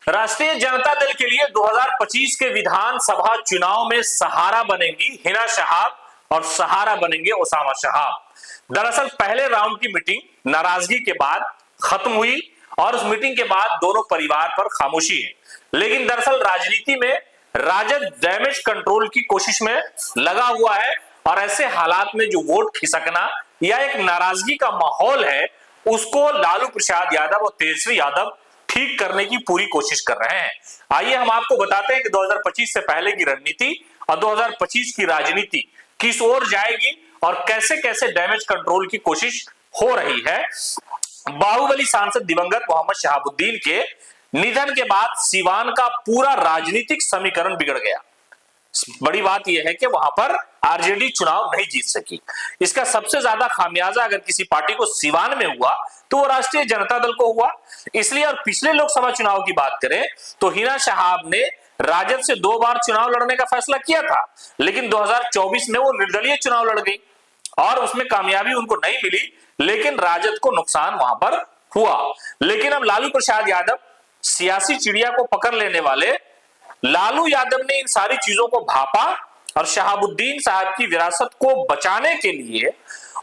राष्ट्रीय जनता दल के लिए 2025 के विधानसभा चुनाव में सहारा बनेंगी हिना शहाब और सहारा बनेंगे ओसामा शहाब। दरअसल पहले राउंड की मीटिंग नाराजगी के बाद खत्म हुई और उस मीटिंग के बाद दोनों परिवार पर खामोशी है। लेकिन दरअसल राजनीति में राजद डैमेज कंट्रोल की कोशिश में लगा हुआ है और ऐसे हालात में जो वोट खिसकना या एक नाराजगी का माहौल है उसको लालू प्रसाद यादव और तेजस्वी यादव ठीक करने की पूरी कोशिश कर रहे हैं। आइए हम आपको बताते हैं कि 2025 से पहले की रणनीति और 2025 की राजनीति किस ओर जाएगी और कैसे कैसे डैमेज कंट्रोल की कोशिश हो रही है। बाहुबली सांसद दिवंगत मोहम्मद शहाबुद्दीन के निधन के बाद सीवान का पूरा राजनीतिक समीकरण बिगड़ गया। बड़ी बात यह है कि वहां पर आरजेडी चुनाव नहीं जीत सकी। इसका सबसे ज्यादा खामियाजा अगर किसी पार्टी को सीवान में हुआ तो वो राष्ट्रीय जनता दल को हुआ। इसलिए और पिछले लोकसभा चुनाव की बात करें तो हिना शहाब ने राजद से 2 बार चुनाव लड़ने का फैसला किया था, लेकिन 2024 में वो निर्दलीय चुनाव लड़ गई और उसमें कामयाबी उनको नहीं मिली, लेकिन राजद को नुकसान वहां पर हुआ। लेकिन अब लालू प्रसाद यादव सियासी चिड़िया को पकड़ लेने वाले लालू यादव ने इन सारी चीजों को भापा और शहाबुद्दीन साहब की विरासत को बचाने के लिए,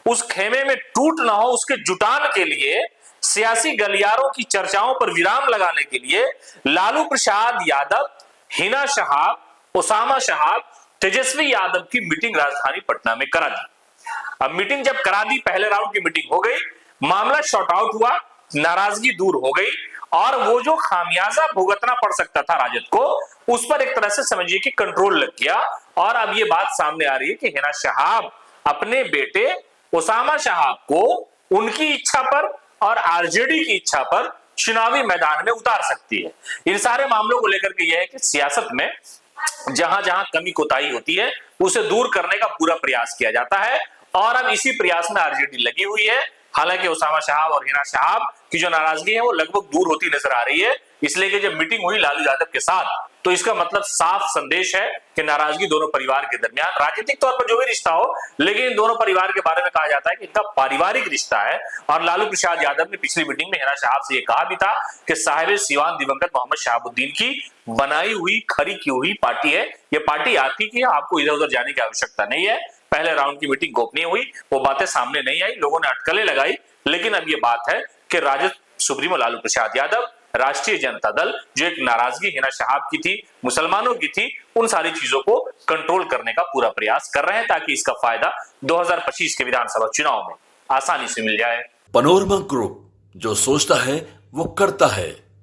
उस खेमे में टूट ना हो उसके जुटान के लिए, सियासी गलियारों की चर्चाओं पर विराम लगाने के लिए लालू प्रसाद यादव, हिना शहाब, ओसामा शहाब, तेजस्वी यादव की मीटिंग राजधानी पटना में करा दी। अब मीटिंग जब करा दी, पहले राउंड की मीटिंग हो गई, मामला शॉर्ट आउट हुआ, नाराजगी दूर हो गई और वो जो खामियाजा भुगतना पड़ सकता था राजद को, उस पर एक तरह से समझिए कि कंट्रोल लग गया। और अब ये बात सामने आ रही है कि हिना शहाब अपने बेटे ओसामा शहाब को उनकी इच्छा पर और आरजेडी की इच्छा पर चुनावी मैदान में उतार सकती है। इन सारे मामलों को लेकर के यह है कि सियासत में जहां जहां कमी कोताही होती है उसे दूर करने का पूरा प्रयास किया जाता है और अब इसी प्रयास में आरजेडी लगी हुई है। हालांकि ओसामा शहाब और हिना शहाब की जो नाराजगी है वो लगभग दूर होती नजर आ रही है, इसलिए कि जब मीटिंग हुई लालू यादव के साथ तो इसका मतलब साफ संदेश है कि नाराजगी दोनों परिवार के दरमियान, राजनीतिक तौर पर जो भी रिश्ता हो, लेकिन इन दोनों परिवार के बारे में कहा जाता है कि इनका पारिवारिक रिश्ता है। और लालू प्रसाद यादव ने पिछली मीटिंग में हिना शहाब से यह कहा भी था कि साहिब सीवान दिवंगत मोहम्मद शहाबुद्दीन की बनाई हुई खरी की हुई पार्टी है, ये पार्टी आपकी की है, आपको इधर उधर जाने की आवश्यकता नहीं है। पहले राउंड की मीटिंग गोपनीय हुई, वो बातें सामने नहीं आई, लोगों ने अटकलें लगाई, लेकिन अब ये बात है कि राजद सुप्रीमो लालू प्रसाद यादव, राष्ट्रीय जनता दल, जो एक नाराजगी हिना शहाब की थी, मुसलमानों की थी, उन सारी चीजों को कंट्रोल करने का पूरा प्रयास कर रहे हैं ताकि इसका फायदा 2025 के विधानसभा चुनाव में आसानी से मिल जाए। पनोरमा ग्रुप, जो सोचता है वो करता है।